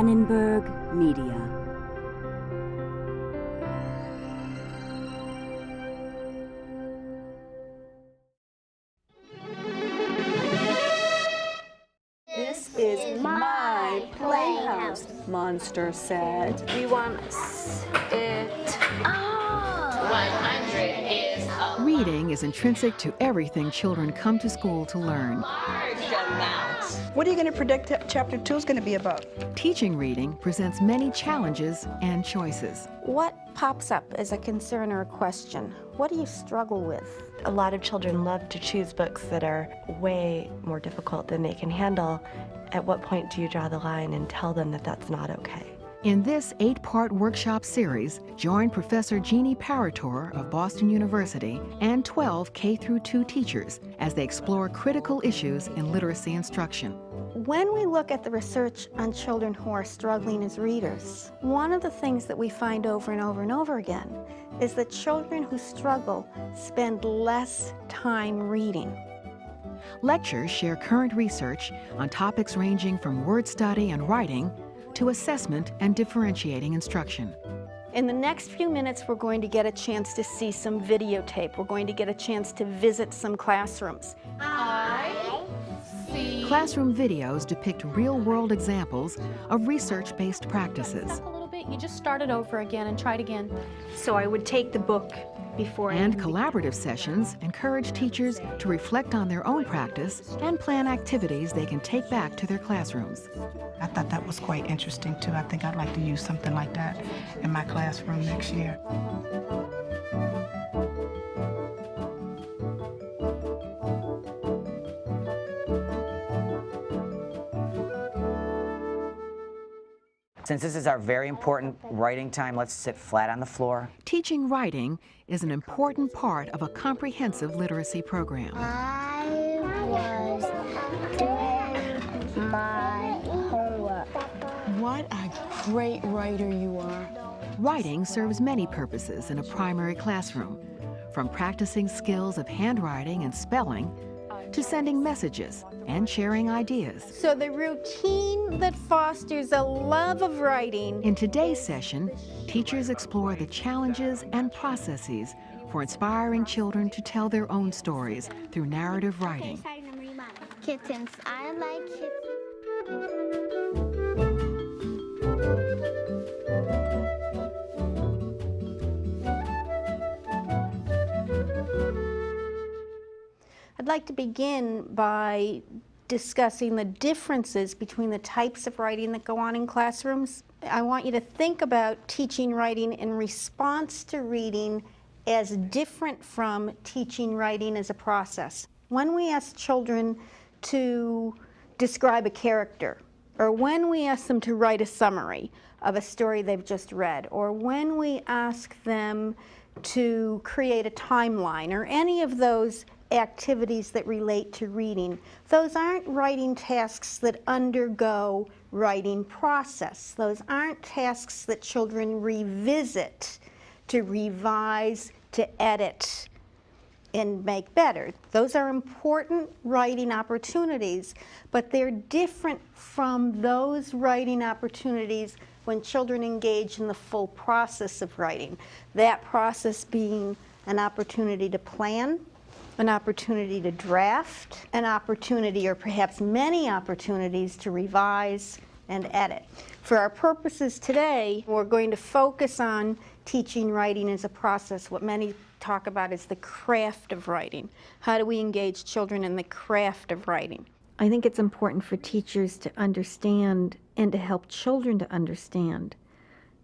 Annenberg Media. This is my playhouse, Monster said. We want it. 100 is a Reading is intrinsic to everything children come to school to learn. large amount. What are you going to predict chapter 2 is going to be about? Teaching reading presents many challenges and choices. What pops up as a concern or a question? What do you struggle with? A lot of children love to choose books that are way more difficult than they can handle. At what point do you draw the line and tell them that that's not okay? In this 8-part workshop series, join Professor Jeannie Parator of Boston University and 12 K-2 teachers as they explore critical issues in literacy instruction. When we look at the research on children who are struggling as readers, one of the things that we find over and over and over again is that children who struggle spend less time reading. Lectures share current research on topics ranging from word study and writing to assessment and differentiating instruction. In the next few minutes, we're going to get a chance to see some videotape. We're going to get a chance to visit some classrooms. Classroom videos depict real-world examples of research-based practices. A little bit, you just start it over again and try it again. So I would take the book before And collaborative sessions encourage teachers to reflect on their own practice and plan activities they can take back to their classrooms. I thought that was quite interesting too. I think I'd like to use something like that in my classroom next year. Since this is our very important writing time, let's sit flat on the floor. Teaching writing is an important part of a comprehensive literacy program. I was doing my homework. What a great writer you are. Writing serves many purposes in a primary classroom, from practicing skills of handwriting and spelling to sending messages and sharing ideas. So the routine that fosters a love of writing. In today's session, teachers explore the challenges and processes for inspiring children to tell their own stories through narrative writing. Kittens. I like kittens. I'd like to begin by discussing the differences between the types of writing that go on in classrooms. I want you to think about teaching writing in response to reading as different from teaching writing as a process. When we ask children to describe a character, or when we ask them to write a summary of a story they've just read, or when we ask them to create a timeline, or any of those activities that relate to reading, those aren't writing tasks that undergo writing process. Those aren't tasks that children revisit to revise, to edit, and make better. Those are important writing opportunities, but they're different from those writing opportunities when children engage in the full process of writing. That process being an opportunity to plan, an opportunity to draft, an opportunity or perhaps many opportunities to revise and edit. For our purposes today, we're going to focus on teaching writing as a process. What many talk about is the craft of writing. How do we engage children in the craft of writing? I think it's important for teachers to understand and to help children to understand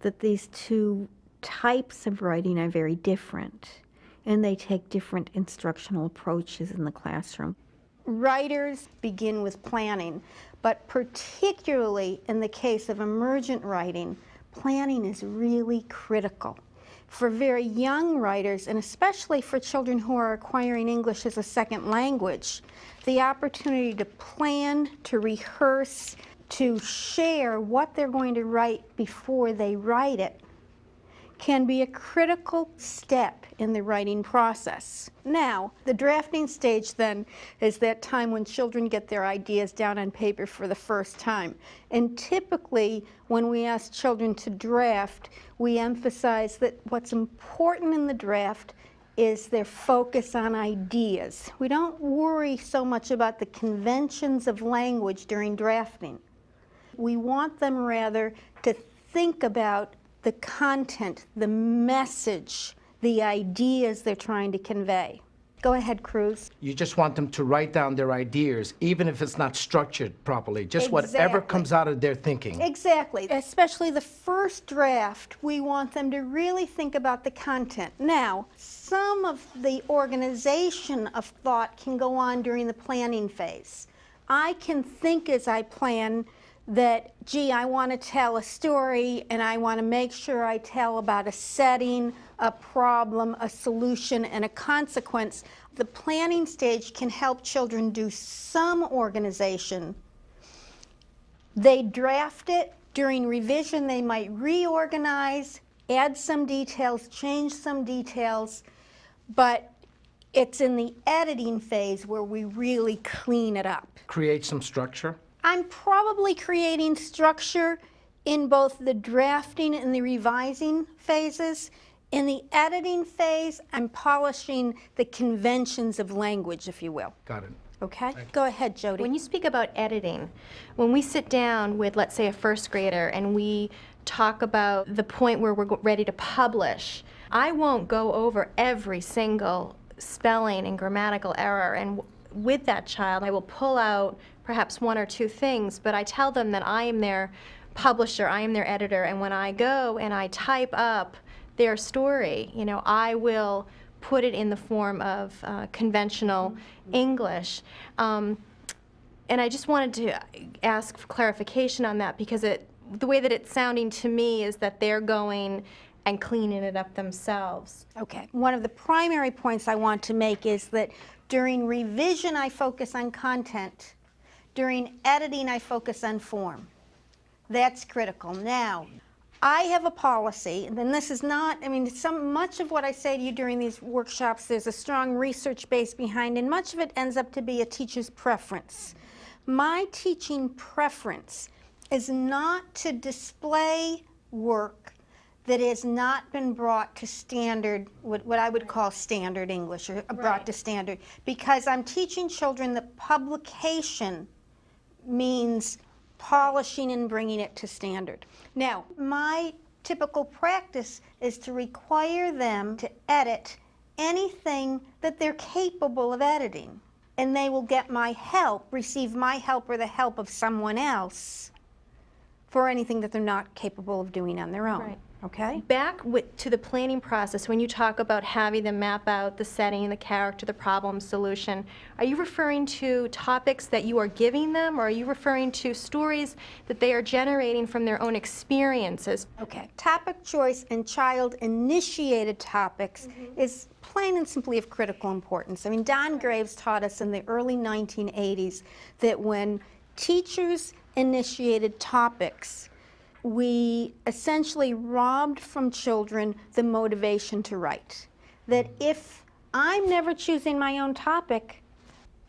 that these two types of writing are very different, and they take different instructional approaches in the classroom. Writers begin with planning, but particularly in the case of emergent writing, planning is really critical. For very young writers, and especially for children who are acquiring English as a second language, the opportunity to plan, to rehearse, to share what they're going to write before they write it can be a critical step in the writing process. Now, the drafting stage then is that time when children get their ideas down on paper for the first time. And typically, when we ask children to draft, we emphasize that what's important in the draft is their focus on ideas. We don't worry so much about the conventions of language during drafting. We want them rather to think about the content, the message, the ideas they're trying to convey. Go ahead, Cruz. You just want them to write down their ideas, even if it's not structured properly, just whatever Exactly. comes out of their thinking. Exactly. Especially the first draft, we want them to really think about the content. Now, some of the organization of thought can go on during the planning phase. I can think as I plan that, gee, I want to tell a story and I want to make sure I tell about a setting, a problem, a solution, and a consequence. The planning stage can help children do some organization. They draft it. During revision, they might reorganize, add some details, change some details, but it's in the editing phase where we really clean it up. Create some structure. I'm probably creating structure in both the drafting and the revising phases. In the editing phase, I'm polishing the conventions of language, if you will. Got it. Okay? Go ahead, Jody. When you speak about editing, when we sit down with, let's say, a first grader and we talk about the point where we're ready to publish, I won't go over every single spelling and grammatical error. And with that child, I will pull out perhaps one or two things, but I tell them that I am their publisher, I am their editor, and when I go and I type up their story, you know, I will put it in the form of conventional English. And I just wanted to ask for clarification on that, because the way that it's sounding to me is that they're going and cleaning it up themselves. Okay. One of the primary points I want to make is that during revision, I focus on content. During editing, I focus on form. That's critical. Now, I have a policy, and then this is not, I mean, much of what I say to you during these workshops, there's a strong research base behind, and much of it ends up to be a teacher's preference. My teaching preference is not to display work that has not been brought to standard, what I would call standard English, or brought to standard, because I'm teaching children that publication means polishing and bringing it to standard. Now, my typical practice is to require them to edit anything that they're capable of editing, and they will get my help, receive my help or the help of someone else for anything that they're not capable of doing on their own. Right. Okay? Back to the planning process, when you talk about having them map out the setting, the character, the problem, solution, are you referring to topics that you are giving them, or are you referring to stories that they are generating from their own experiences? Okay. Topic choice and child-initiated topics is plain and simply of critical importance. I mean, Don Graves taught us in the early 1980s that when teachers initiated topics, we essentially robbed from children the motivation to write. That if I'm never choosing my own topic,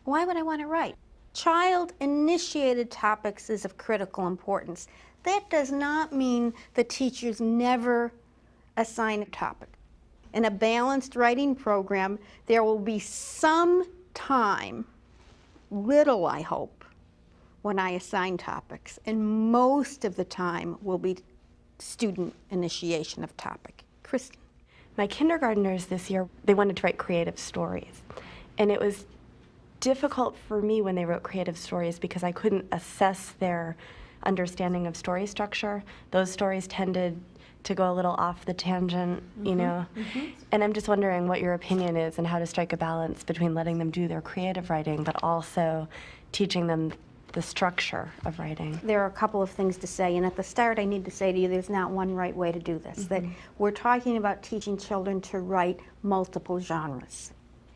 why would I want to write? Child-initiated topics is of critical importance. That does not mean the teachers never assign a topic. In a balanced writing program, there will be some time, little I hope, when I assign topics, and most of the time will be student initiation of topic. Kristen. My kindergartners this year, they wanted to write creative stories. And it was difficult for me when they wrote creative stories because I couldn't assess their understanding of story structure. Those stories tended to go a little off the tangent, you know. And I'm just wondering what your opinion is and how to strike a balance between letting them do their creative writing, but also teaching them the structure of writing. There are a couple of things to say, and at the start I need to say to you there's not one right way to do this, that we're talking about teaching children to write multiple genres.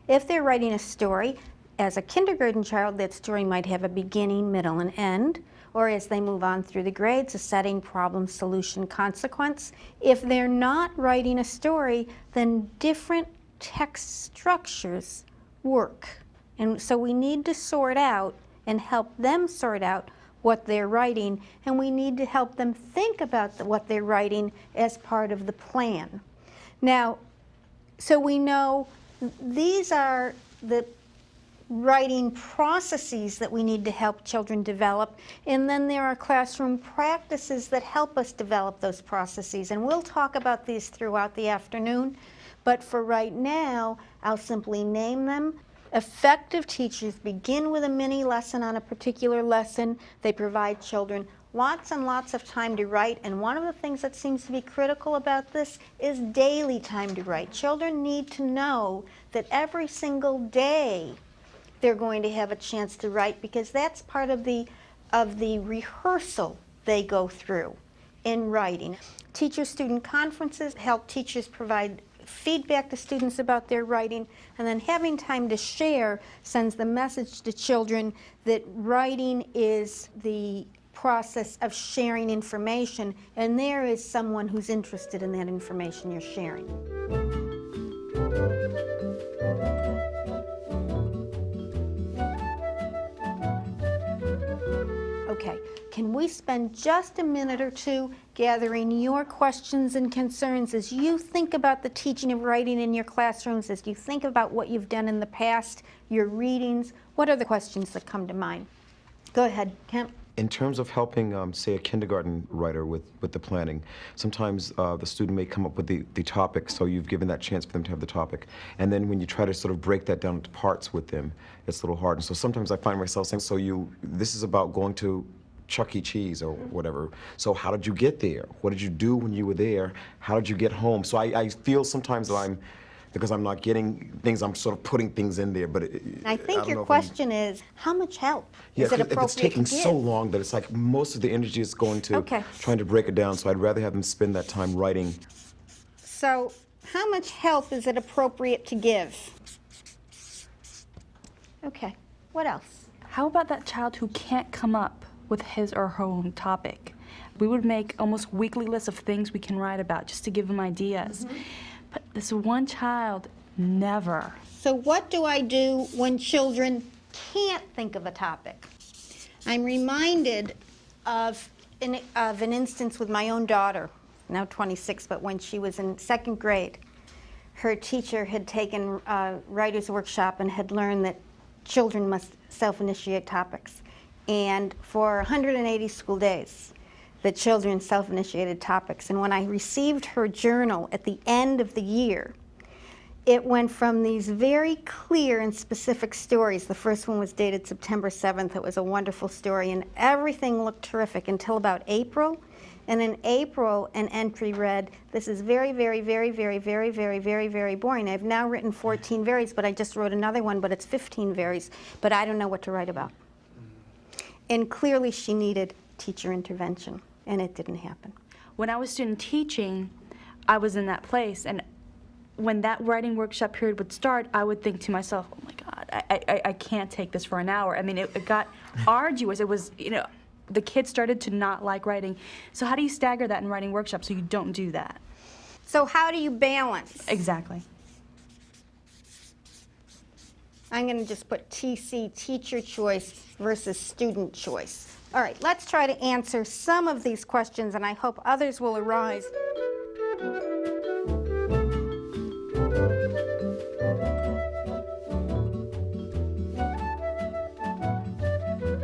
If they're writing a story, as a kindergarten child, that story might have a beginning, middle, and end, or as they move on through the grades, a setting, problem, solution, consequence. If they're not writing a story, then different text structures work. And so we need to sort out and help them sort out what they're writing, and we need to help them think about what they're writing as part of the plan. Now, so we know these are the writing processes that we need to help children develop, and then there are classroom practices that help us develop those processes, and we'll talk about these throughout the afternoon, but for right now, I'll simply name them. Effective teachers begin with a mini lesson on a particular lesson. They provide children lots and lots of time to write, and one of the things that seems to be critical about this is daily time to write. Children need to know that every single day they're going to have a chance to write, because that's part of the rehearsal they go through in writing. Teacher-student conferences help teachers provide feedback to students about their writing, and then having time to share sends the message to children that writing is the process of sharing information, and there is someone who's interested in that information you're sharing. Okay, can we spend just a minute or two gathering your questions and concerns as you think about the teaching of writing in your classrooms, as you think about what you've done in the past, your readings? What are the questions that come to mind? Go ahead, Kemp. In terms of helping, say, a kindergarten writer with the planning, sometimes the student may come up with the topic, so you've given that chance for them to have the topic. And then when you try to sort of break that down into parts with them, it's a little hard. And so sometimes I find myself saying, so this is about going to Chuck E. Cheese or whatever. So how did you get there? What did you do when you were there? How did you get home? So I feel sometimes that because I'm not getting things, I'm sort of putting things in there, but I think your question is, how much help is it appropriate it's taking to give? so long that it's like most of the energy is going to trying to break it down, so I'd rather have them spend that time writing. So how much help is it appropriate to give? Okay, what else? How about that child who can't come up with his or her own topic? We would make almost weekly lists of things we can write about just to give them ideas. But this one child never. So what do I do when children can't think of a topic? I'm reminded of an instance with my own daughter, now 26, but when she was in second grade, her teacher had taken a writer's workshop and had learned that children must self-initiate topics. And for 180 school days, the children self-initiated topics. And when I received her journal at the end of the year, it went from these very clear and specific stories. The first one was dated September 7th. It was a wonderful story, and everything looked terrific until about April. And in April, an entry read, "This is very, very, very, very, very, very, very, very boring. I've now written 14 varies, but I just wrote another one, but it's 15 varies, but I don't know what to write about." And clearly she needed teacher intervention, and it didn't happen. When I was student teaching, I was in that place, and when that writing workshop period would start, I would think to myself, oh my God, I can't take this for an hour. I mean, it got arduous. It was, the kids started to not like writing. So how do you stagger that in writing workshops so you don't do that? So how do you balance? Exactly. I'm going to just put TC, teacher choice versus student choice. All right, let's try to answer some of these questions, and I hope others will arise.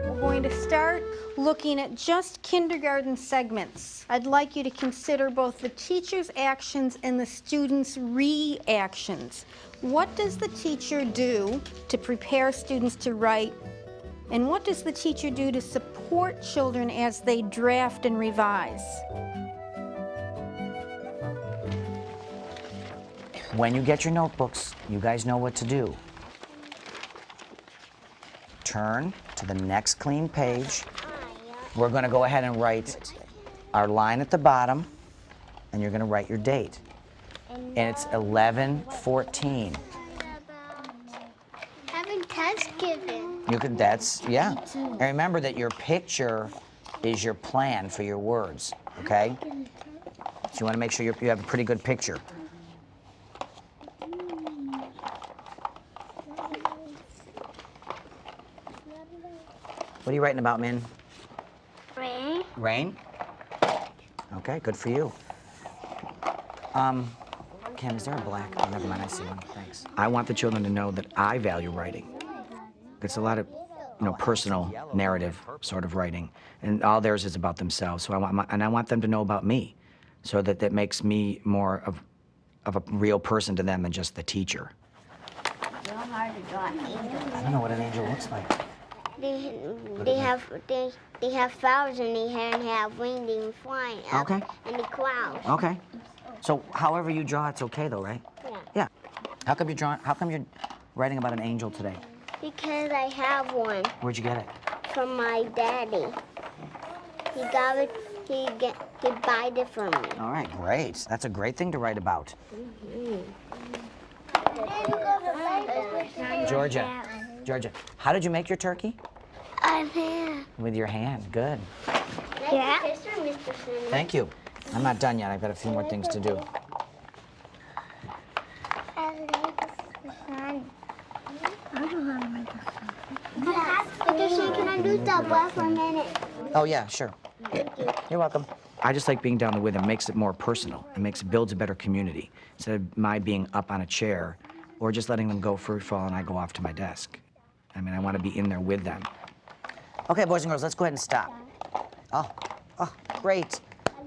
We're going to start looking at just kindergarten segments. I'd like you to consider both the teacher's actions and the student's reactions. What does the teacher do to prepare students to write, and what does the teacher do to support children as they draft and revise? When you get your notebooks, you guys know what to do. Turn to the next clean page. We're going to go ahead and write our line at the bottom, and you're going to write your date. And it's 11/14. Having test given. You could, that's, yeah. And remember that your picture is your plan for your words, okay? So you want to make sure you have a pretty good picture. What are you writing about, Min? Rain. Rain? Okay, good for you. Ken, is there a black? Oh, never mind, I see one, thanks. I want the children to know that I value writing. It's a lot of, personal narrative sort of writing, and all theirs is about themselves. So I want them to know about me, so that makes me more of a real person to them than just the teacher. Real hard to draw an angel. I don't know what an angel looks like. They have flowers in their hair and they have wings and flying up Okay. in the clouds. Okay. So however you draw, it's okay though, right? Yeah. Yeah. How come you're writing about an angel today? Because I have one Where'd you get it? from my daddy. He got it. He bought it for me. All right, great. That's a great thing to write about. Georgia, how did you make your turkey? I'm here. With your hand. Good. Yeah. Mr. Cinnamon. Thank you. I'm not done yet. I've got a few more things to do. Can I do that for a minute? Oh yeah, sure. You're welcome. I just like being down there with them. It makes it more personal. It builds a better community. Instead of my being up on a chair or just letting them go free fall and I go off to my desk. I mean, I want to be in there with them. Okay, boys and girls, let's go ahead and stop. Oh, great.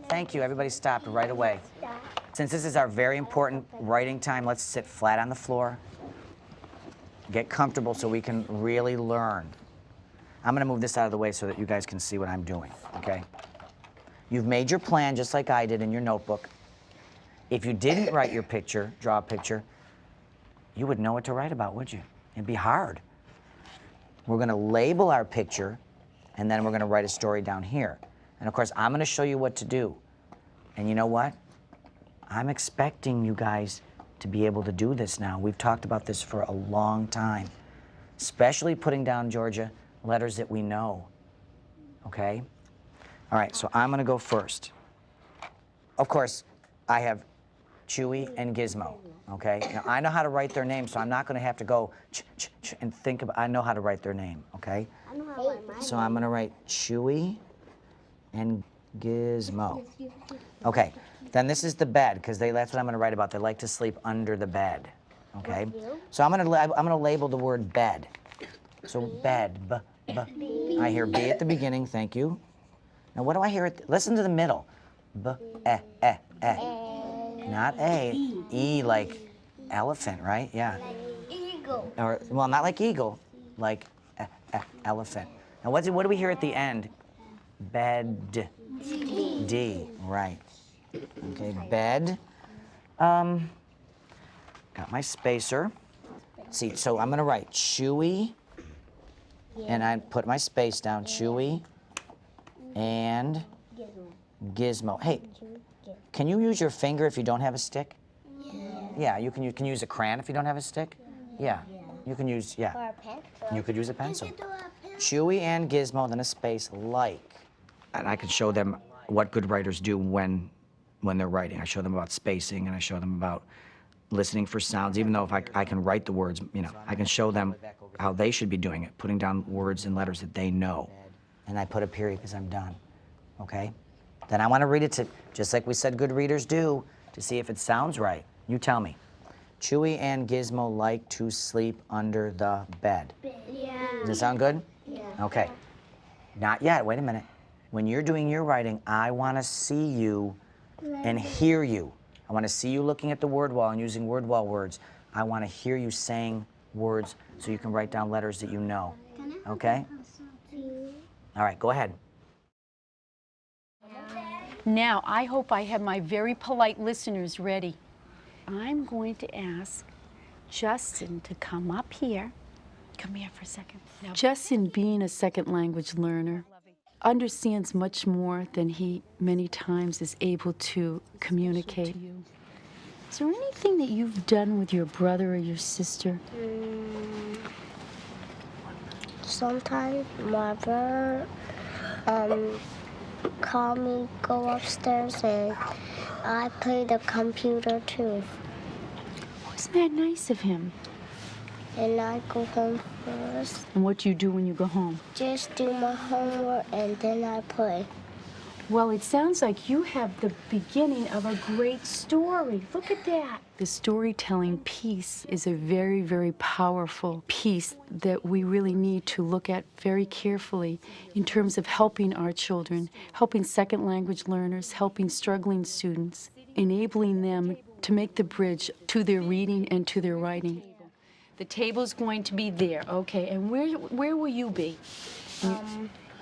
Thank you. Everybody stopped right away. Since this is our very important writing time, let's sit flat on the floor. Get comfortable so we can really learn. I'm going to move this out of the way so that you guys can see what I'm doing, okay? You've made your plan just like I did in your notebook. If you didn't write your picture, draw a picture, you would know what to write about, would you? It'd be hard. We're going to label our picture, and then we're going to write a story down here. And of course, I'm going to show you what to do. And you know what? I'm expecting you guys to be able to do this now. We've talked about this for a long time, especially putting down, Georgia, letters that we know, okay? All right, so I'm gonna go first. Of course, I have Chewy and Gizmo, okay? Now, I know how to write their names, so I'm not gonna have to go and think about, I know how to write their name, okay? I know how to write mine. So I'm gonna write Chewy and Gizmo. Okay, then this is the bed, because that's what I'm gonna write about. They like to sleep under the bed, okay? So I'm gonna label the word bed. So bed, b. I hear B at the beginning, thank you. Now what do I hear listen to the middle. B, e. Not A, E like elephant, right? Yeah. Eagle. Or, well, not like eagle, like elephant. Now what do we hear at the end? Bed. D, right. Okay, bed. Got my spacer. See, so I'm gonna write Chewy, and I put my space down, Chewy and Gizmo. Hey, can you use your finger if you don't have a stick? Yeah, you can use a crayon if you don't have a stick? Yeah, you can use, Or a pencil. you could use a pencil. Chewy and Gizmo, then a space, like. And I could show them what good writers do when they're writing. I show them about spacing, and I show them about listening for sounds, even though if I can write the words, I can show them how they should be doing it, putting down words and letters that they know. And I put a period because I'm done, okay? Then I want to read it to, just like we said good readers do, to see if it sounds right. You tell me. Chewy and Gizmo like to sleep under the bed. Yeah. Does it sound good? Yeah. Okay. Not yet, wait a minute. When you're doing your writing, I want to see you and hear you. I want to see you looking at the word wall and using word wall words. I want to hear you saying words so you can write down letters that you know. Okay? All right, go ahead. Now, I hope I have my very polite listeners ready. I'm going to ask Justin to come up here. Come here for a second. Now, Justin, being a second language learner, understands much more than he many times is able to communicate. Is there anything that you've done with your brother or your sister sometimes my brother call me, go upstairs, and I play the computer too. Wasn't that nice of him? And I go home first, And what do you do when you go home? just do my homework, and then I play. Well, it sounds like you have the beginning of a great story. Look at that. The storytelling piece is a very, very powerful piece that we really need to look at very carefully in terms of helping our children, helping second language learners, helping struggling students, enabling them to make the bridge to their reading and to their writing. The table's going to be there, okay, and where will you be?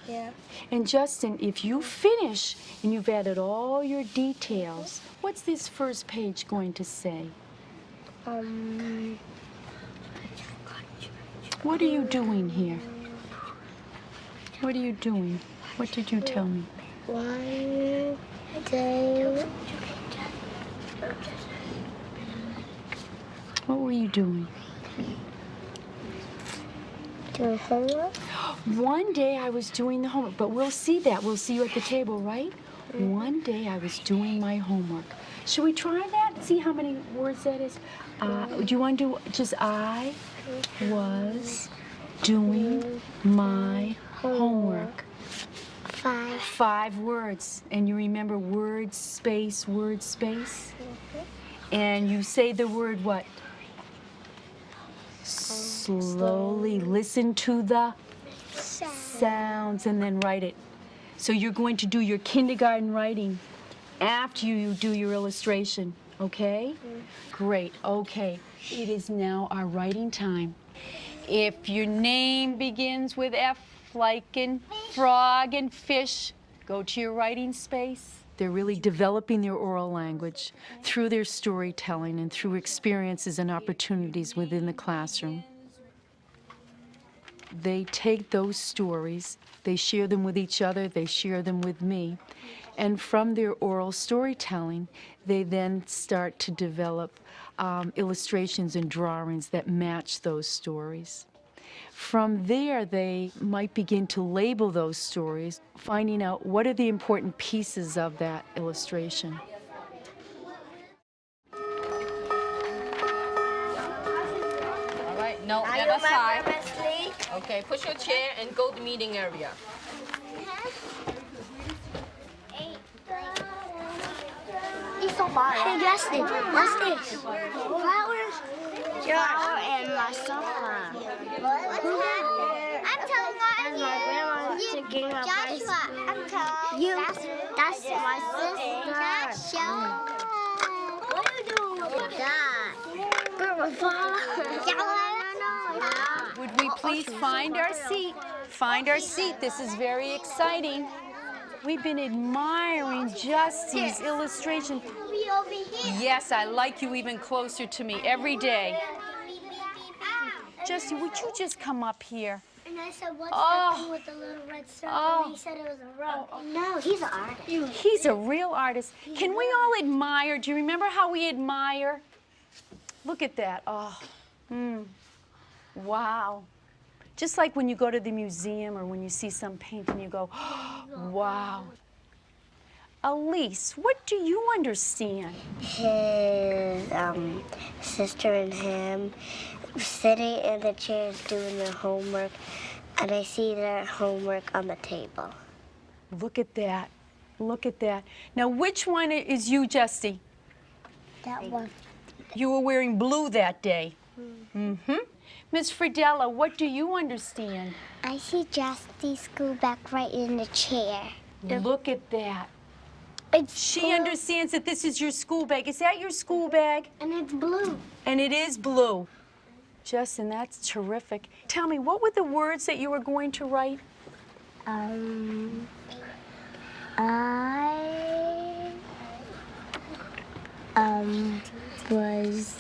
Yeah. And Justin, if you finish and you've added all your details, what's this first page going to say? What are you doing here? What are you doing? What did you tell me? One day. What were you doing? Doing homework? One day I was doing the homework, but we'll see that. We'll see you at the table, right? One day I was doing my homework. Should we try that? See how many words that is? Do you want to do just I was doing my homework? 5. 5 words. And you remember word, space, word, space? And you say the word what? Slowly listen to the sounds and then write it. So you're going to do your kindergarten writing after you do your illustration, okay? Great, okay. It is now our writing time. If your name begins with F, like in frog and fish, go to your writing space. They're really developing their oral language through their storytelling and through experiences and opportunities within the classroom. They take those stories, they share them with each other, they share them with me, and from their oral storytelling, they then start to develop illustrations and drawings that match those stories. From there, they might begin to label those stories, finding out what are the important pieces of that illustration. All right, no, the other side. Okay, push your chair and go to meeting area. Hey, Justin, what's this? Flowers? Flower and my sofa. I'm telling my grandma to give my Joshua, I'm telling you. That's my sister. What are you doing with that? Would we please find our seat? Find our seat. This is very exciting. We've been admiring Justy's illustration. Yes, I like you even closer to me every day. Justy, would you just come up here? And I said, what's that thing with the little red circle? And he said it was a rope. No, he's an artist. He's a real artist. Can we all admire? Do you remember how we admire? Look at that. Oh, wow. Just like when you go to the museum or when you see some painting, you go, oh, wow. Elise, what do you understand? His sister and him sitting in the chairs doing their homework, and I see their homework on the table. Look at that. Look at that. Now, which one is you, Justy? That one. You were wearing blue that day. Mm-hmm. Miss Fridella, what do you understand? I see Justy's school bag right in the chair. Look at that. She blue. understands that this is your school bag. Is that your school bag? And it's blue. And it is blue. Justin, that's terrific. Tell me, what were the words that you were going to write? I was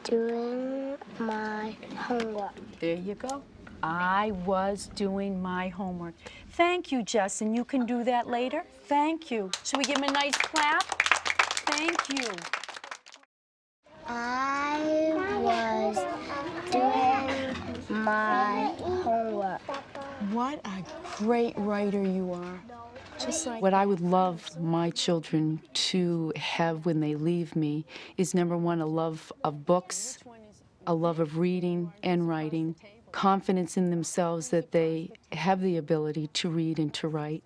doing my homework. There you go. I was doing my homework. Thank you, Justin. You can do that later. Thank you. Should we give him a nice clap? Thank you. I was doing my homework. What a great writer you are. Just like what I would love my children to have when they leave me is, number one, a love of books, a love of reading and writing, confidence in themselves that they have the ability to read and to write,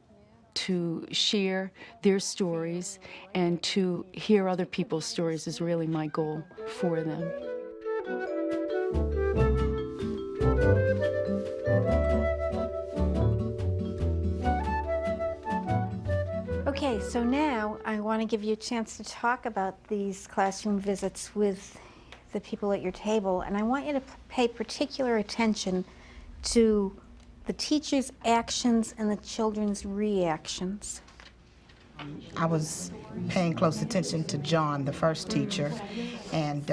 to share their stories, and to hear other people's stories is really my goal for them. Okay, so now I want to give you a chance to talk about these classroom visits with the people at your table, and I want you to pay particular attention to the teacher's actions and the children's reactions. I was paying close attention to John, the first teacher, and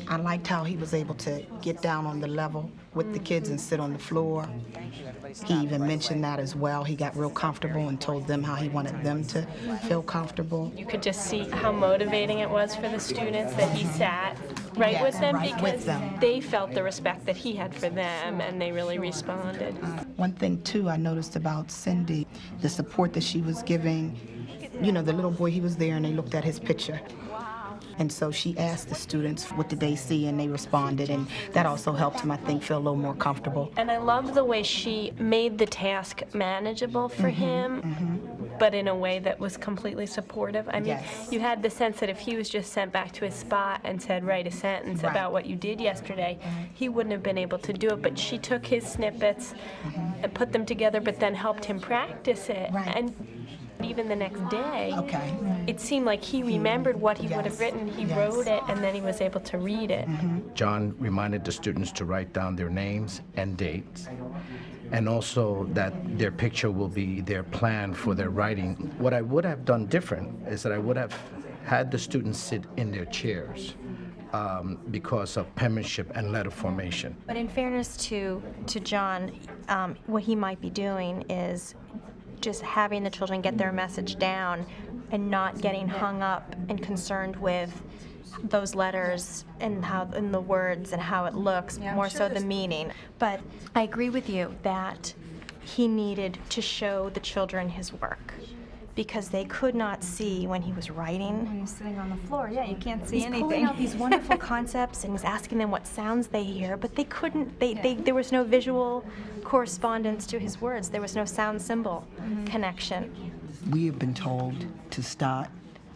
I liked how he was able to get down on the level with the kids and sit on the floor. He even mentioned that as well. He got real comfortable and told them how he wanted them to feel comfortable. You could just see how motivating it was for the students that he sat right with them, because they felt the respect that he had for them, and they really responded. One thing, too, I noticed about Cindy, the support that she was giving. You know, the little boy, he was there, and they looked at his picture. And so she asked the students what did they see, and they responded, and that also helped him, I think, feel a little more comfortable. And I love the way she made the task manageable for him, but in a way that was completely supportive. I mean, you had the sense that if he was just sent back to his spot and said, write a sentence about what you did yesterday, he wouldn't have been able to do it. But she took his snippets and put them together, but then helped him practice it. And even the next day, it seemed like he remembered what he would have written. He wrote it, and then he was able to read it. John reminded the students to write down their names and dates, and also that their picture will be their plan for their writing. What I would have done different is that I would have had the students sit in their chairs because of penmanship and letter formation. But in fairness to John, what he might be doing is just having the children get their message down and not getting hung up and concerned with those letters and the words and how it looks, more so the meaning. But I agree with you that he needed to show the children his work, because they could not see when he was writing. When he's sitting on the floor, yeah, you can't see anything. He's pulling out these wonderful concepts and he's asking them what sounds they hear, but they couldn't, there was no visual correspondence to his words. There was no sound symbol connection. We have been told to start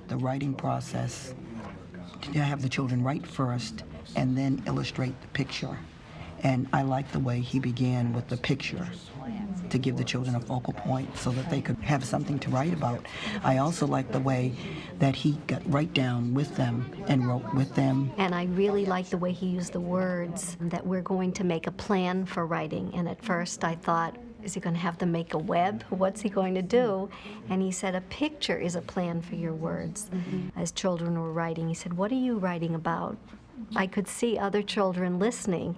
the writing process, to have the children write first and then illustrate the picture. And I like the way he began with the picture to give the children a focal point so that they could have something to write about. I also like the way that he got right down with them and wrote with them. And I really like the way he used the words that we're going to make a plan for writing. And at first I thought, is he going to have them make a web? What's he going to do? And he said, a picture is a plan for your words. As children were writing, he said, what are you writing about? I could see other children listening.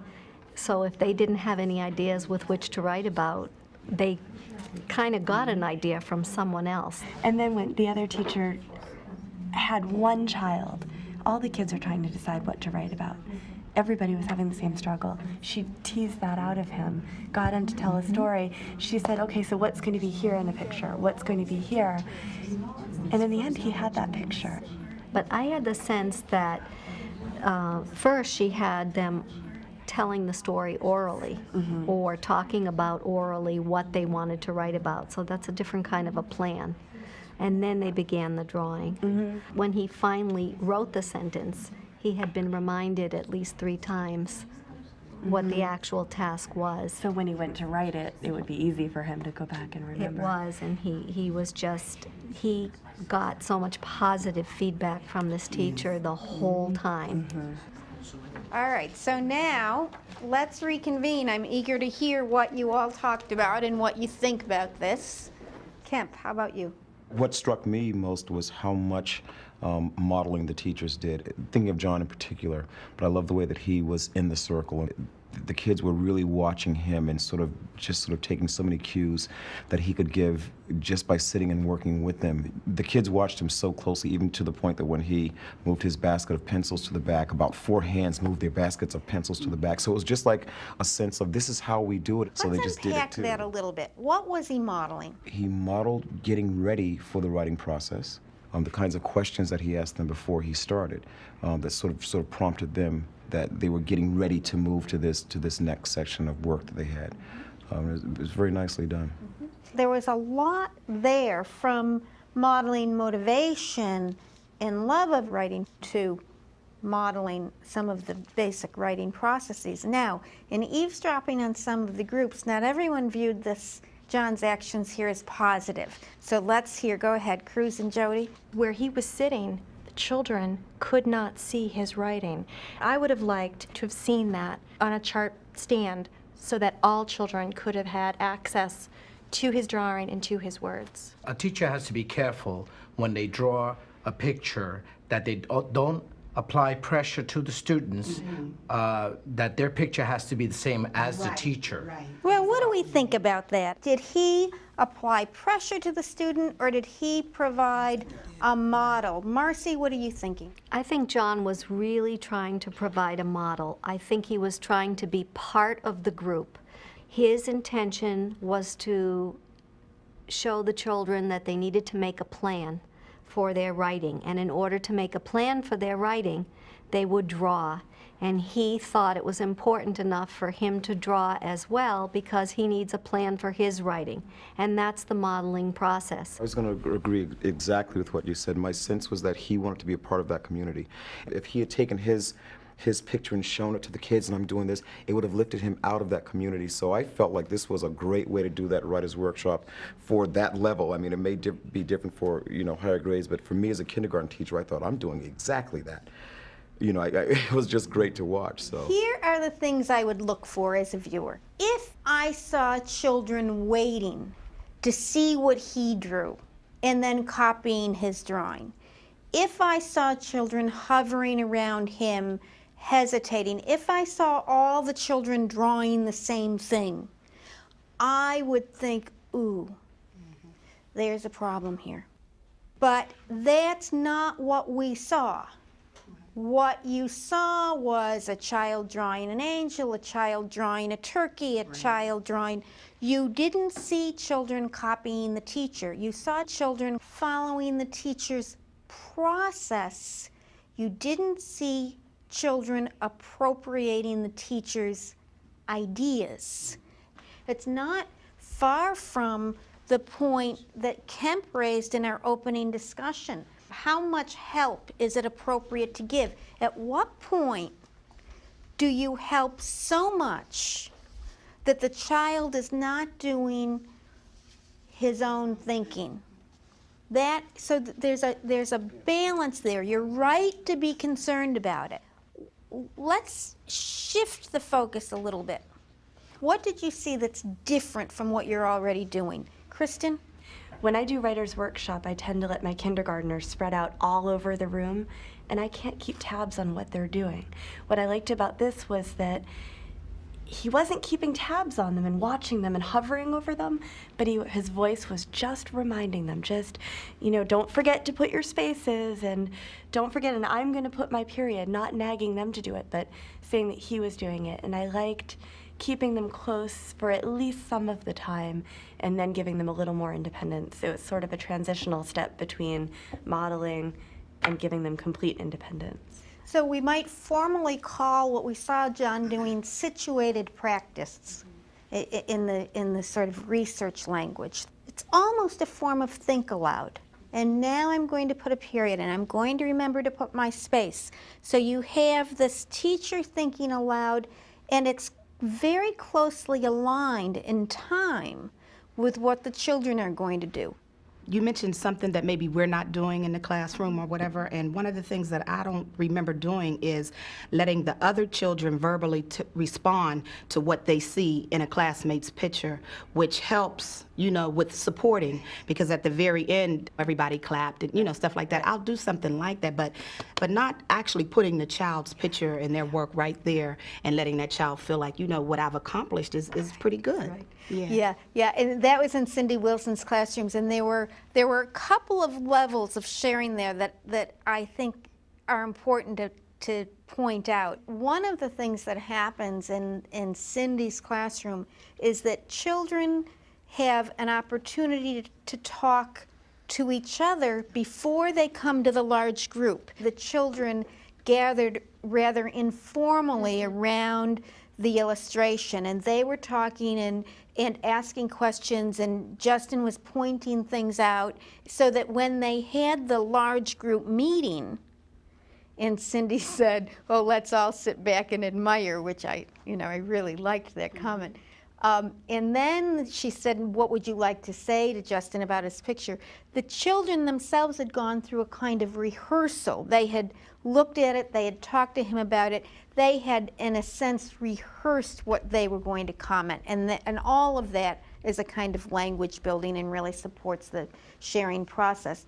So if they didn't have any ideas with which to write about, they kind of got an idea from someone else. And then when the other teacher had one child, all the kids are trying to decide what to write about. Everybody was having the same struggle. She teased that out of him, got him to tell a story. She said, okay, so what's going to be here in the picture? What's going to be here? And in the end, he had that picture. But I had the sense that first she had them telling the story orally or talking about orally what they wanted to write about. So that's a different kind of a plan. And then they began the drawing. When he finally wrote the sentence, he had been reminded at least 3 times what the actual task was. So when he went to write it, it would be easy for him to go back and remember. It was, and he was just, he got so much positive feedback from this teacher the whole time. All right, so now let's reconvene. I'm eager to hear what you all talked about and what you think about this. Kemp, how about you? What struck me most was how much modeling the teachers did. Thinking of John in particular, but I love the way that he was in the circle. the kids were really watching him and sort of taking so many cues that he could give just by sitting and working with them. The kids watched him so closely, even to the point that when he moved his basket of pencils to the back, about 4 hands moved their baskets of pencils to the back. So it was just like a sense of, this is how we do it. So they just did it Unpack too. that a little bit. What was he modeling? He modeled getting ready for the writing process, the kinds of questions that he asked them before he started, that sort of prompted them that they were getting ready to move to this next section of work that they had. It was very nicely done. There was a lot there, from modeling motivation and love of writing to modeling some of the basic writing processes. Now, in eavesdropping on some of the groups, not everyone viewed John's actions here as positive. So let's hear, go ahead, Cruz and Jody. Where he was sitting, the children could not see his writing. I would have liked to have seen that on a chart stand so that all children could have had access to his drawing and to his words. A teacher has to be careful when they draw a picture that they don't apply pressure to the students, that their picture has to be the same as the teacher. Well, what do we think about that? Did he apply pressure to the student, or did he provide a model? Marcy, what are you thinking? I think John was really trying to provide a model. I think he was trying to be part of the group. His intention was to show the children that they needed to make a plan for their writing, and in order to make a plan for their writing, they would draw. And he thought it was important enough for him to draw as well, because he needs a plan for his writing, and that's the modeling process. I was going to agree exactly with what you said. My sense was that he wanted to be a part of that community. If he had taken his picture and shown it to the kids, and I'm doing this, it would have lifted him out of that community. So I felt like this was a great way to do that writer's workshop for that level. I mean, it may be different for, higher grades, but for me as a kindergarten teacher, I thought, I'm doing exactly that. It was just great to watch. So Here are the things I would look for as a viewer. If I saw children waiting to see what he drew and then copying his drawing, if I saw children hovering around him, hesitating, if I saw all the children drawing the same thing, I would think, ooh, there's a problem here. But that's not what we saw. What you saw was a child drawing an angel, a child drawing a turkey, a child drawing. You didn't see children copying the teacher. You saw children following the teacher's process. You didn't see children appropriating the teacher's ideas. It's not far from the point that Kemp raised in our opening discussion. How much help is it appropriate to give? At what point do you help so much that the child is not doing his own thinking? So there's a balance there. You're right to be concerned about it. Let's shift the focus a little bit. What did you see that's different from what you're already doing? Kristen? When I do writer's workshop, I tend to let my kindergartners spread out all over the room, and I can't keep tabs on what they're doing. What I liked about this was that he wasn't keeping tabs on them and watching them and hovering over them, but his voice was just reminding them, don't forget to put your spaces, and don't forget, and I'm going to put my period, not nagging them to do it, but saying that he was doing it. And I liked keeping them close for at least some of the time and then giving them a little more independence. It was sort of a transitional step between modeling and giving them complete independence. So we might formally call what we saw John doing situated practice in the sort of research language. It's almost a form of think aloud. And now I'm going to put a period, and I'm going to remember to put my space. So you have this teacher thinking aloud, and it's very closely aligned in time with what the children are going to do. you mentioned something that maybe we're not doing in the classroom or whatever, and one of the things that I don't remember doing is letting the other children verbally respond to what they see in a classmate's picture, which helps, you know, with supporting, because at the very end, everybody clapped and, you know, stuff like that. I'll do something like that, but not actually putting the child's picture and their work right there and letting that child feel like, you know, what I've accomplished is pretty good. Right. Yeah, and that was in Cindy Wilson's classrooms, and there were a couple of levels of sharing there that I think are important to point out. One of the things that happens in Cindy's classroom is that children have an opportunity to talk to each other before they come to the large group. The children gathered rather informally around the illustration, and they were talking and asking questions, and Justin was pointing things out so that when they had the large group meeting, and Cindy said, "Oh, let's all sit back and admire," which I really liked that comment. And then she said, "What would you like to say to Justin about his picture?" The children themselves had gone through a kind of rehearsal. They had looked at it, they had talked to him about it, they had, in a sense, rehearsed what they were going to comment. And all of that is a kind of language building and really supports the sharing process.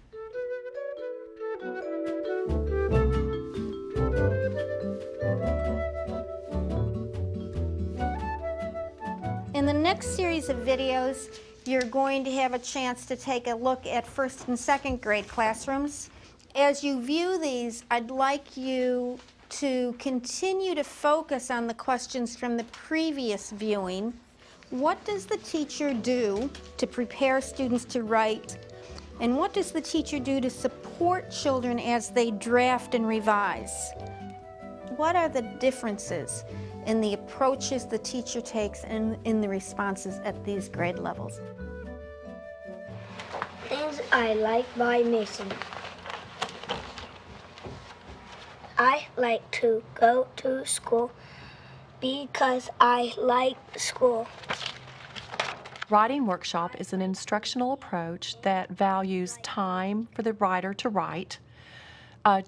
In the next series of videos, you're going to have a chance to take a look at first and second grade classrooms. As you view these, I'd like you to continue to focus on the questions from the previous viewing. What does the teacher do to prepare students to write? And what does the teacher do to support children as they draft and revise? What are the differences in the approaches the teacher takes and in the responses at these grade levels? Things I like by Mason. I like to go to school because I like school. Writing workshop is an instructional approach that values time for the writer to write,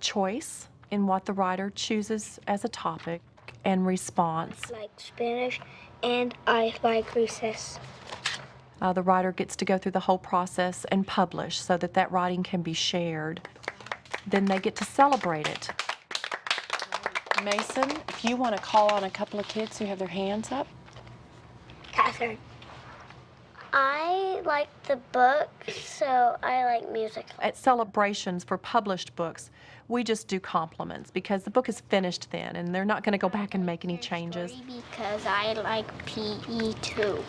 choice in what the writer chooses as a topic, and response. I like Spanish and I like recess. The writer gets to go through the whole process and publish so that that writing can be shared. Then they get to celebrate it. Mason, if you want to call on a couple of kids who have their hands up. Catherine. I like the book, so I like music. At celebrations for published books, we just do compliments because the book is finished then and they're not going to go back and make any changes. Because I like PE too.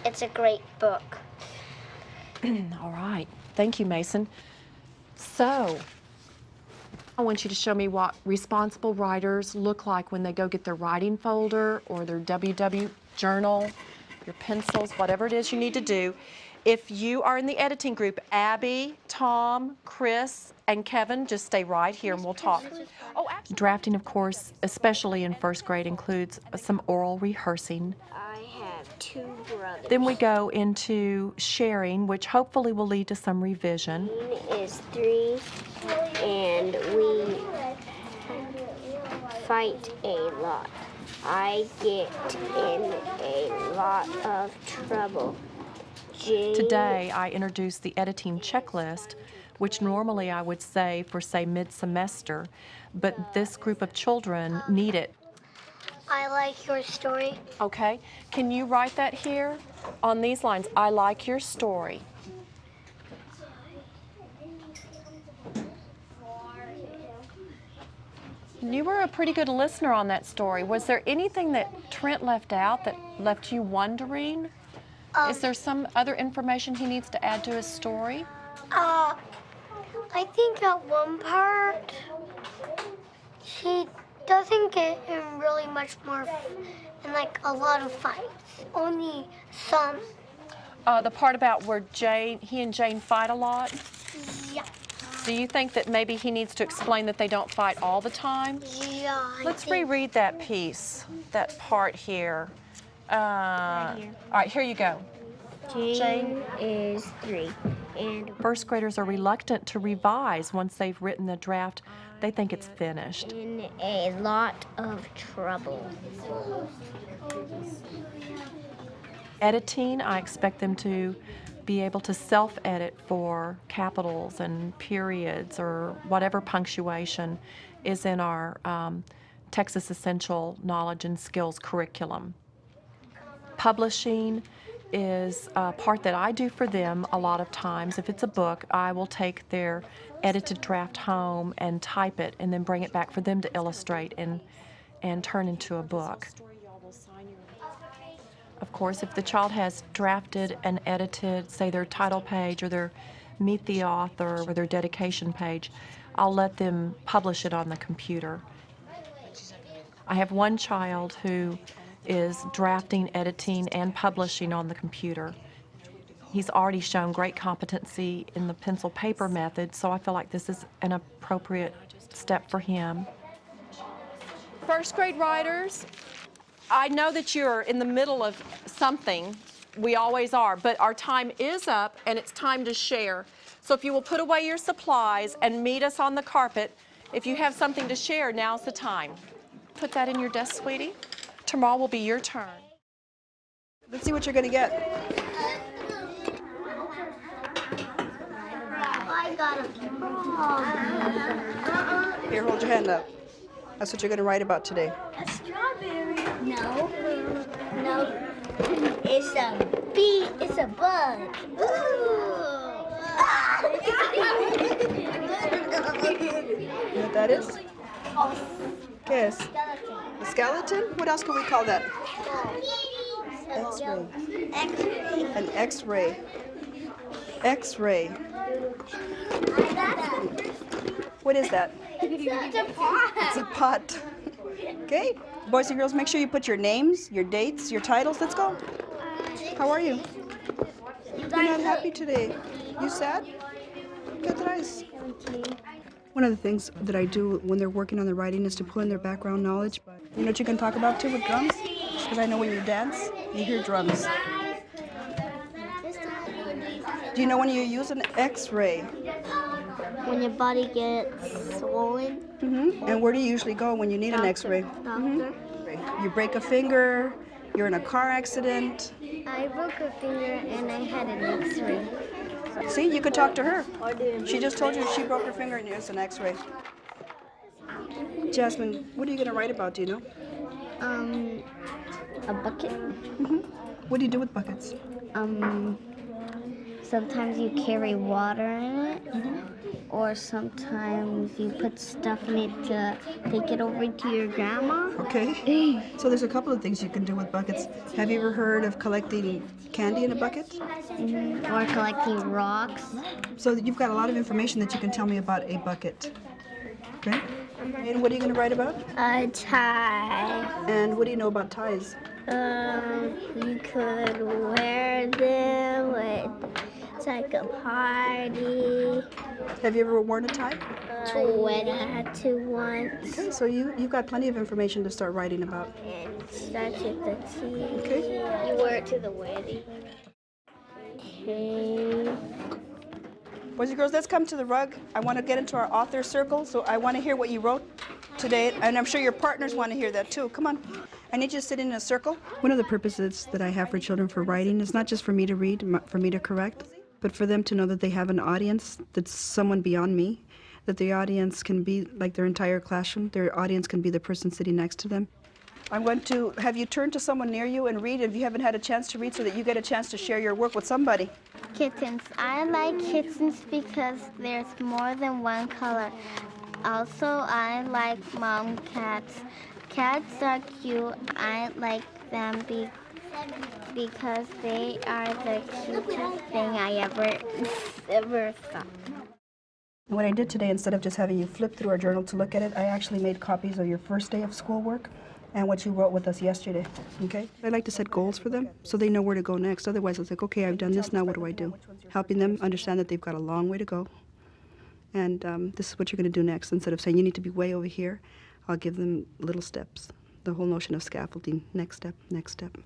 It's a great book. All right. Thank you, Mason. So, I want you to show me what responsible writers look like when they go get their writing folder or their WW journal, your pencils, whatever it is you need to do. If you are in the editing group, Abby, Tom, Chris, and Kevin, just stay right here and we'll talk. Drafting, of course, especially in first grade, includes some oral rehearsing. I have 2 brothers. Then we go into sharing, which hopefully will lead to some revision. Is 3, and we fight a lot. I get in a lot of trouble. Today, I introduced the editing checklist, which normally I would say for, say, mid-semester, but this group of children need it. I like your story. Okay, can you write that here on these lines? I like your story. You were a pretty good listener on that story. Was there anything that Trent left out that left you wondering? Is there some other information he needs to add to his story? I think at one part, he doesn't get in really much more, in like a lot of fights. Only some. The part about where he and Jane fight a lot? Yeah. Do you think that maybe he needs to explain that they don't fight all the time? Yeah. Let's reread that piece, that part here. Right here. All right, here you go. Jane is 3. And First graders are reluctant to revise once they've written the draft. They think it's finished. in a lot of trouble. Editing, I expect them to be able to self-edit for capitals and periods or whatever punctuation is in our Texas Essential Knowledge and Skills curriculum. Publishing is a part that I do for them a lot of times. If it's a book, I will take their edited draft home and type it and then bring it back for them to illustrate and turn into a book. Of course, if the child has drafted and edited, say, their title page or their Meet the Author or their dedication page, I'll let them publish it on the computer. I have one child who is drafting, editing, and publishing on the computer. He's already shown great competency in the pencil paper method, so I feel like this is an appropriate step for him. First grade writers, I know that you're in the middle of something. We always are, but our time is up and it's time to share. So if you will put away your supplies and meet us on the carpet, if you have something to share, now's the time. Put that in your desk, sweetie. Tomorrow will be your turn. Let's see what you're going to get. I got a frog. Here, hold your hand up. That's what you're going to write about today. A strawberry. No. No. It's a bee. It's a bug. You know what that is? Guess. A skeleton? What else can we call that? X-ray. An X-ray. X-ray. What is that? It's a pot. It's a pot. Okay, boys and girls, make sure you put your names, your dates, your titles. Let's go. How are you? You're not happy today. You sad? ¿Qué traes? One of the things that I do when they're working on the writing is to pull in their background knowledge. You know what you can talk about too with drums? Because I know when you dance, you hear drums. Do you know when you use an X-ray? When your body gets swollen. And where do you usually go when you need an X-ray? Doctor. You break a finger, you're in a car accident. I broke a finger and I had an X-ray. See, you could talk to her. She just told you she broke her finger and it's an X-ray. Jasmine, what are you going to write about, do you know? A bucket. What do you do with buckets? Sometimes you carry water in it, or sometimes you put stuff in it to take it over to your grandma. Okay. So there's a couple of things you can do with buckets. Have you ever heard of collecting candy in a bucket? Or collecting rocks. So you've got a lot of information that you can tell me about a bucket. Okay. And what are you going to write about? A tie. And what do you know about ties? You could wear them with, it's like a party. Have you ever worn a tie? To wedding. I had to once. Okay, so you've got plenty of information to start writing about. And starts with the T. Okay. You wear it to the wedding. Okay. Boys and girls, let's come to the rug. I want to get into our author circle, so I want to hear what you wrote today, and I'm sure your partners want to hear that too. Come on. I need you to sit in a circle. One of the purposes that I have for children for writing is not just for me to read, for me to correct, but for them to know that they have an audience that's someone beyond me, that the audience can be like their entire classroom. Their audience can be the person sitting next to them. I'm going to have you turn to someone near you and read if you haven't had a chance to read so that you get a chance to share your work with somebody. Kittens. I like kittens because there's more than one color. Also, I like mom cats. Cats are cute. I like them because they are the cutest thing I ever saw. What I did today, instead of just having you flip through our journal to look at it, I actually made copies of your first day of schoolwork and what you wrote with us yesterday, okay? I like to set goals for them so they know where to go next. Otherwise, it's like, okay, I've done this, now what do I do? Helping them understand that they've got a long way to go. And this is what you're going to do next. Instead of saying you need to be way over here, I'll give them little steps. The whole notion of scaffolding, next step, next step.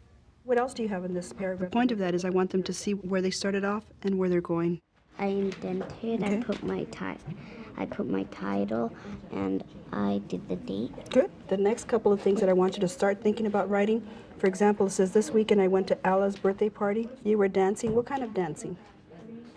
What else do you have in this paragraph? The point of that is I want them to see where they started off and where they're going. I indented. I put my title, and I did the date. Good. The next couple of things that I want you to start thinking about writing. For example, it says this weekend I went to Alla's birthday party. You were dancing. What kind of dancing?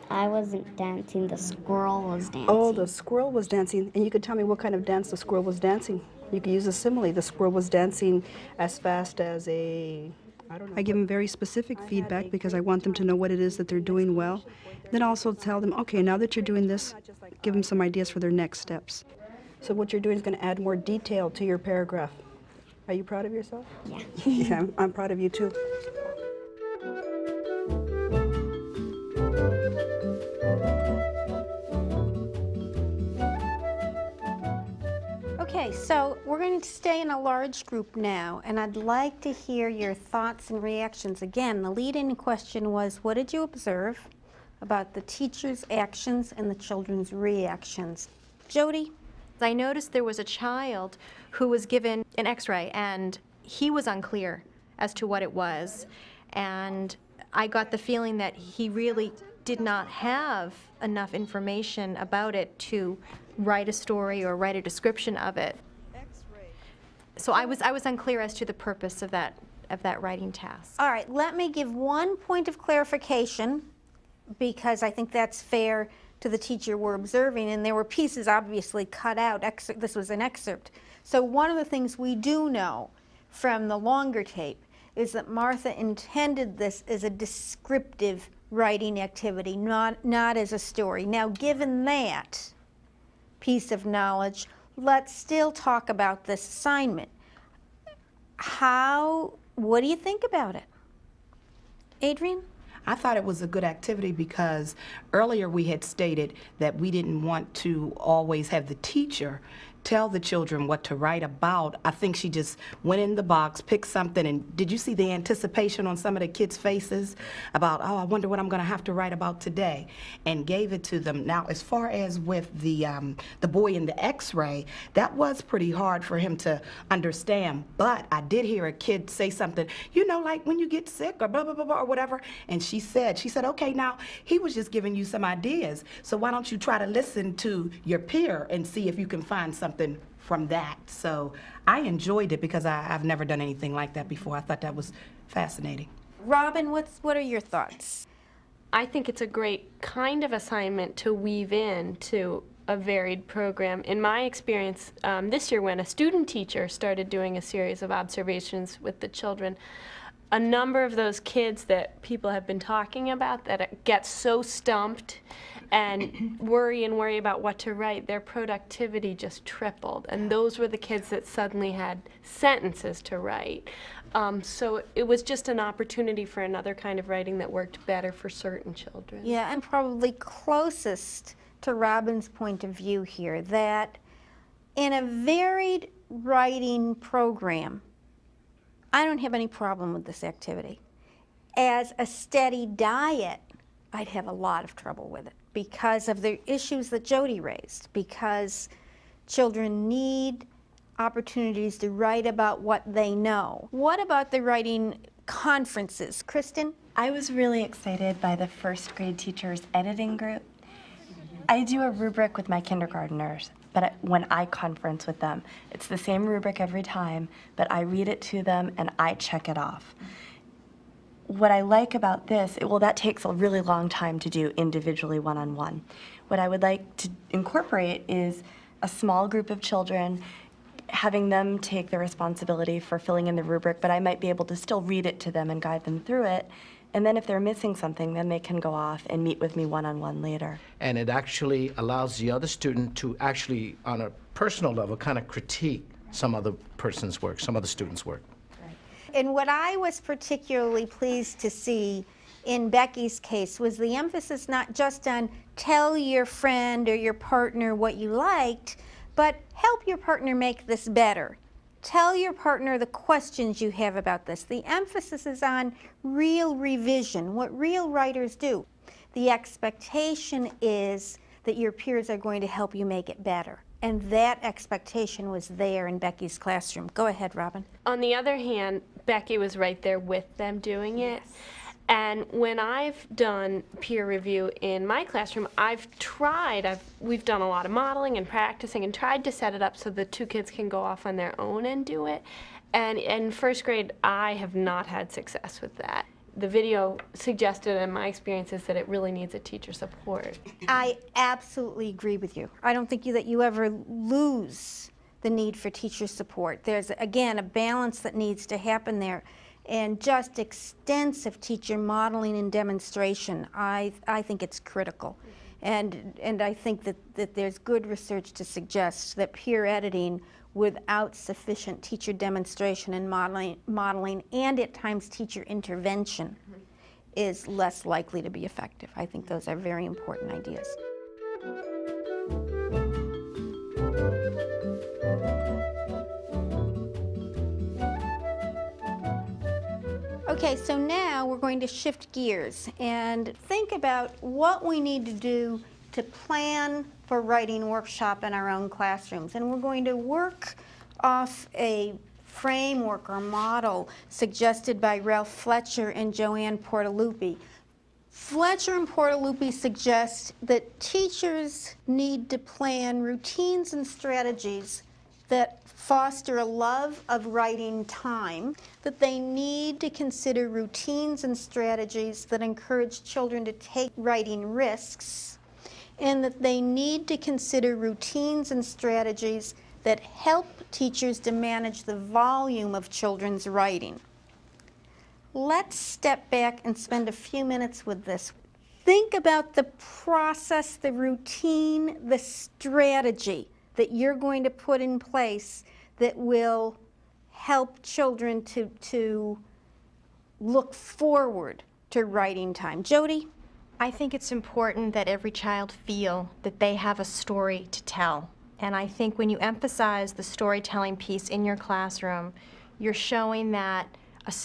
I wasn't dancing. The squirrel was dancing. Oh, the squirrel was dancing. And you could tell me what kind of dance the squirrel was dancing. You could use a simile. The squirrel was dancing as fast as a... I don't know. I give them very specific feedback because I want them to know what it is that they're doing well. Then also tell them, okay, now that you're doing this, give them some ideas for their next steps. So what you're doing is going to add more detail to your paragraph. Are you proud of yourself? Yeah. Yeah, I'm proud of you too. Okay, so we're going to stay in a large group now, and I'd like to hear your thoughts and reactions. Again, the lead-in question was, what did you observe about the teacher's actions and the children's reactions? Jody? I noticed there was a child who was given an x-ray, and he was unclear as to what it was. And I got the feeling that he really did not have enough information about it to write a story or write a description of it. So I was unclear as to the purpose of that writing task. All right, let me give one point of clarification because I think that's fair to the teacher we're observing, and there were pieces obviously cut out. This was an excerpt. So one of the things we do know from the longer tape is that Martha intended this as a descriptive writing activity, not as a story. Now, given that piece of knowledge, let's still talk about this assignment. What do you think about it? Adrian? I thought it was a good activity because earlier we had stated that we didn't want to always have the teacher tell the children what to write about. I think she just went in the box, picked something, and did you see the anticipation on some of the kids' faces about, oh, I wonder what I'm going to have to write about today, and gave it to them. Now, as far as with the boy in the x-ray, that was pretty hard for him to understand, but I did hear a kid say something, you know, like when you get sick or blah, blah, blah, blah, or whatever, and she said, okay, now, he was just giving you some ideas, so why don't you try to listen to your peer and see if you can find something from that. So I enjoyed it because I've never done anything like that before. I thought that was fascinating. Robin, what are your thoughts? I think it's a great kind of assignment to weave in to a varied program. In my experience, this year when a student teacher started doing a series of observations with the children, a number of those kids that people have been talking about that get so stumped and worry about what to write, their productivity just tripled. And those were the kids that suddenly had sentences to write. So it was just an opportunity for another kind of writing that worked better for certain children. Yeah, and probably closest to Robin's point of view here, that in a varied writing program, I don't have any problem with this activity. As a steady diet, I'd have a lot of trouble with it because of the issues that Jody raised, because children need opportunities to write about what they know. What about the writing conferences? Kristen? I was really excited by the first grade teachers editing group. I do a rubric with my kindergartners, but when I conference with them, it's the same rubric every time, but I read it to them and I check it off. What I like about this, that takes a really long time to do individually one-on-one. What I would like to incorporate is a small group of children, having them take the responsibility for filling in the rubric, but I might be able to still read it to them and guide them through it. And then if they're missing something, then they can go off and meet with me one-on-one later. And it actually allows the other student to actually, on a personal level, kind of critique some other person's work, some other student's work. And what I was particularly pleased to see in Becky's case was the emphasis not just on tell your friend or your partner what you liked, but help your partner make this better. Tell your partner the questions you have about this. The emphasis is on real revision, what real writers do. The expectation is that your peers are going to help you make it better. And that expectation was there in Becky's classroom. Go ahead, Robin. On the other hand, Becky was right there with them doing it. And when I've done peer review in my classroom, we've done a lot of modeling and practicing and tried to set it up so the two kids can go off on their own and do it. And in first grade, I have not had success with that. The video suggested, in my experience, is that it really needs a teacher support. I absolutely agree with you. I don't think that you ever lose the need for teacher support. There's, again, a balance that needs to happen there. And just extensive teacher modeling and demonstration, I think it's critical. And I think that there's good research to suggest that peer editing without sufficient teacher demonstration and modeling and at times teacher intervention is less likely to be effective. I think those are very important ideas. Okay, so now we're going to shift gears and think about what we need to do to plan for writing workshop in our own classrooms. And we're going to work off a framework or model suggested by Ralph Fletcher and Joanne Portaluppi. Fletcher and Portaluppi suggest that teachers need to plan routines and strategies that foster a love of writing time, that they need to consider routines and strategies that encourage children to take writing risks, and that they need to consider routines and strategies that help teachers to manage the volume of children's writing. Let's step back and spend a few minutes with this. Think about the process, the routine, the strategy that you're going to put in place that will help children to look forward to writing time. Jody? I think it's important that every child feel that they have a story to tell. And I think when you emphasize the storytelling piece in your classroom, you're showing that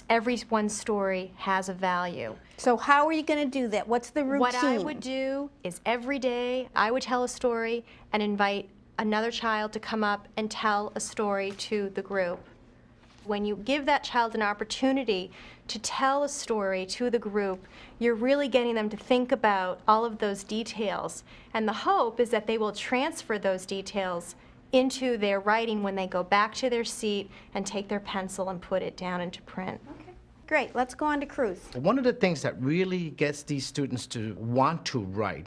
everyone's story has a value. So how are you going to do that? What's the routine? What I would do is every day I would tell a story and invite another child to come up and tell a story to the group. When you give that child an opportunity to tell a story to the group, you're really getting them to think about all of those details. And the hope is that they will transfer those details into their writing when they go back to their seat and take their pencil and put it down into print. Okay. Great, let's go on to Cruz. One of the things that really gets these students to want to write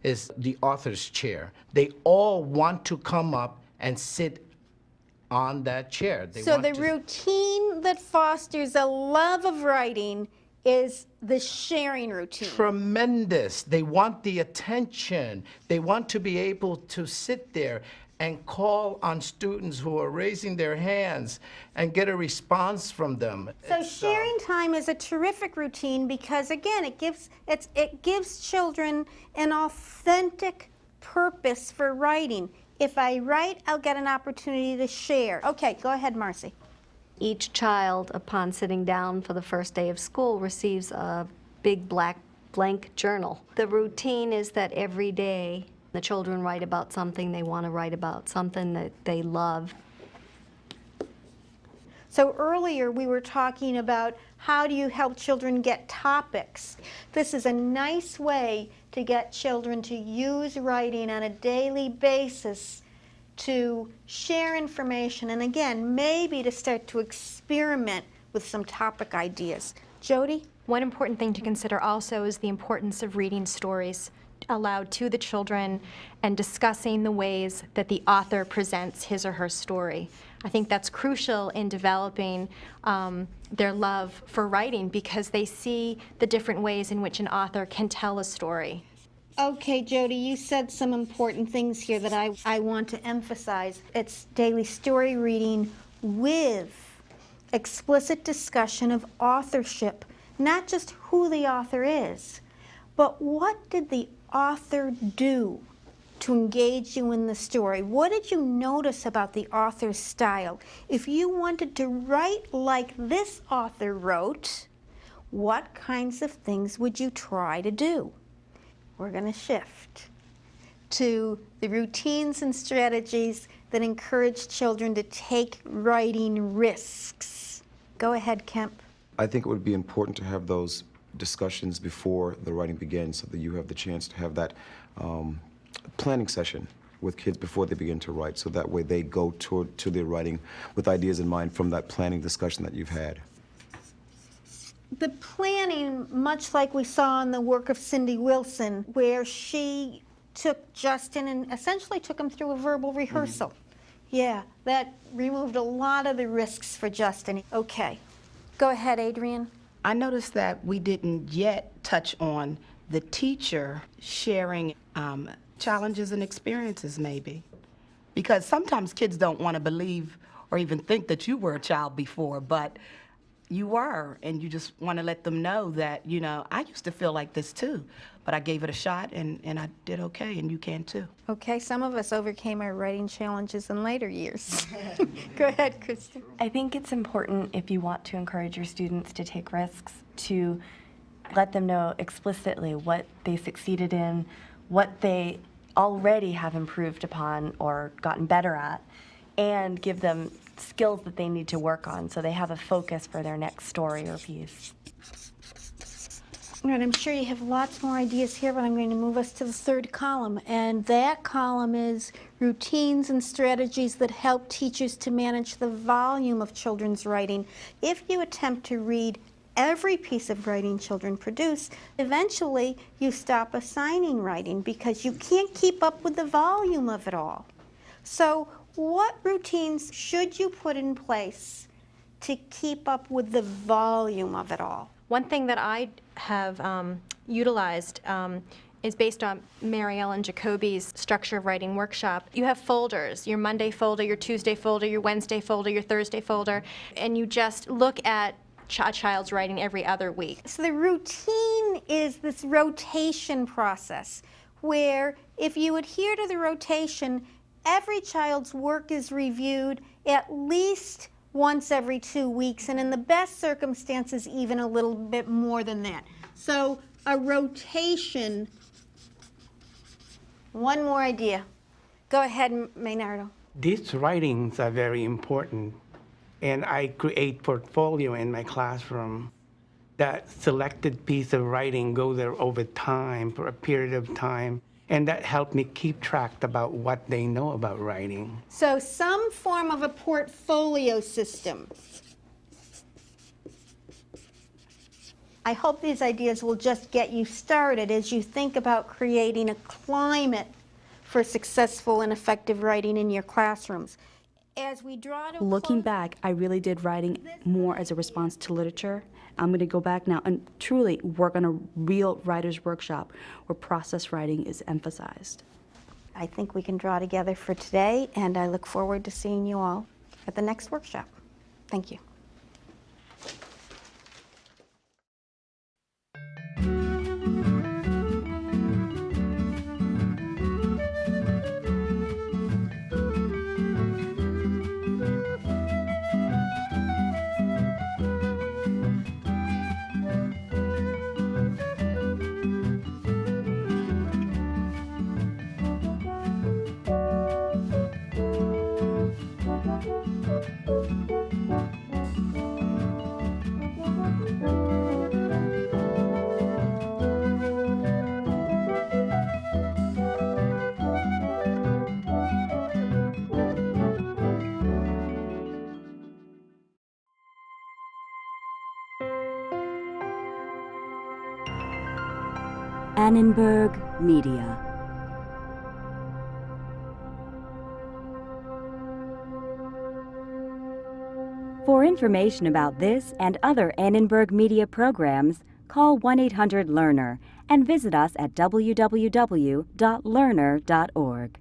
is the author's chair. They all want to come up and sit on that chair. So the routine that fosters a love of writing is the sharing routine. Tremendous. They want the attention. They want to be able to sit there and call on students who are raising their hands and get a response from them. So sharing time is a terrific routine because, again, it gives children an authentic purpose for writing. If I write, I'll get an opportunity to share. Okay, go ahead, Marcy. Each child, upon sitting down for the first day of school, receives a big black blank journal. The routine is that every day the children write about something they want to write about, something that they love. So earlier we were talking about how do you help children get topics. This is a nice way to get children to use writing on a daily basis to share information and, again, maybe to start to experiment with some topic ideas. Jody? One important thing to consider also is the importance of reading stories aloud to the children and discussing the ways that the author presents his or her story. I think that's crucial in developing their love for writing because they see the different ways in which an author can tell a story. Okay, Jody, you said some important things here that I want to emphasize. It's daily story reading with explicit discussion of authorship, not just who the author is, but what did the author do to engage you in the story? What did you notice about the author's style? If you wanted to write like this author wrote, what kinds of things would you try to do? We're going to shift to the routines and strategies that encourage children to take writing risks. Go ahead, Kemp. I think it would be important to have those discussions before the writing begins so that you have the chance to have that planning session with kids before they begin to write, so that way they go to their writing with ideas in mind from that planning discussion that you've had? The planning, much like we saw in the work of Cindy Wilson, where she took Justin and essentially took him through a verbal rehearsal. Yeah, that removed a lot of the risks for Justin. Okay, go ahead, Adrian. I noticed that we didn't yet touch on the teacher sharing challenges and experiences, maybe. Because sometimes kids don't want to believe or even think that you were a child before, but you were, and you just want to let them know that, you know, I used to feel like this too, but I gave it a shot and I did okay, and you can too. Okay, some of us overcame our writing challenges in later years. Go ahead, Kristen. I think it's important, if you want to encourage your students to take risks, to let them know explicitly what they succeeded in, what they already have improved upon or gotten better at, and give them skills that they need to work on so they have a focus for their next story or piece. All right, I'm sure you have lots more ideas here, but I'm going to move us to the third column. And that column is routines and strategies that help teachers to manage the volume of children's writing. If you attempt to read every piece of writing children produce, eventually you stop assigning writing because you can't keep up with the volume of it all. So what routines should you put in place to keep up with the volume of it all? One thing that I have utilized is based on Mary Ellen Jacoby's Structure of Writing workshop. You have folders, your Monday folder, your Tuesday folder, your Wednesday folder, your Thursday folder, and you just look at a child's writing every other week. So the routine is this rotation process where if you adhere to the rotation, every child's work is reviewed at least once every 2 weeks, and in the best circumstances, even a little bit more than that. So a rotation. One more idea. Go ahead, Maynardo. These writings are very important, and I create portfolio in my classroom. That selected piece of writing goes there over time, for a period of time, and that helped me keep track about what they know about writing. So some form of a portfolio system. I hope these ideas will just get you started as you think about creating a climate for successful and effective writing in your classrooms. As we draw to Looking back, I really did writing more as a response to literature. I'm going to go back now and truly work on a real writer's workshop where process writing is emphasized. I think we can draw together for today, and I look forward to seeing you all at the next workshop. Thank you. Annenberg Media. For information about this and other Annenberg Media programs, call 1-800-LEARNER and visit us at www.learner.org.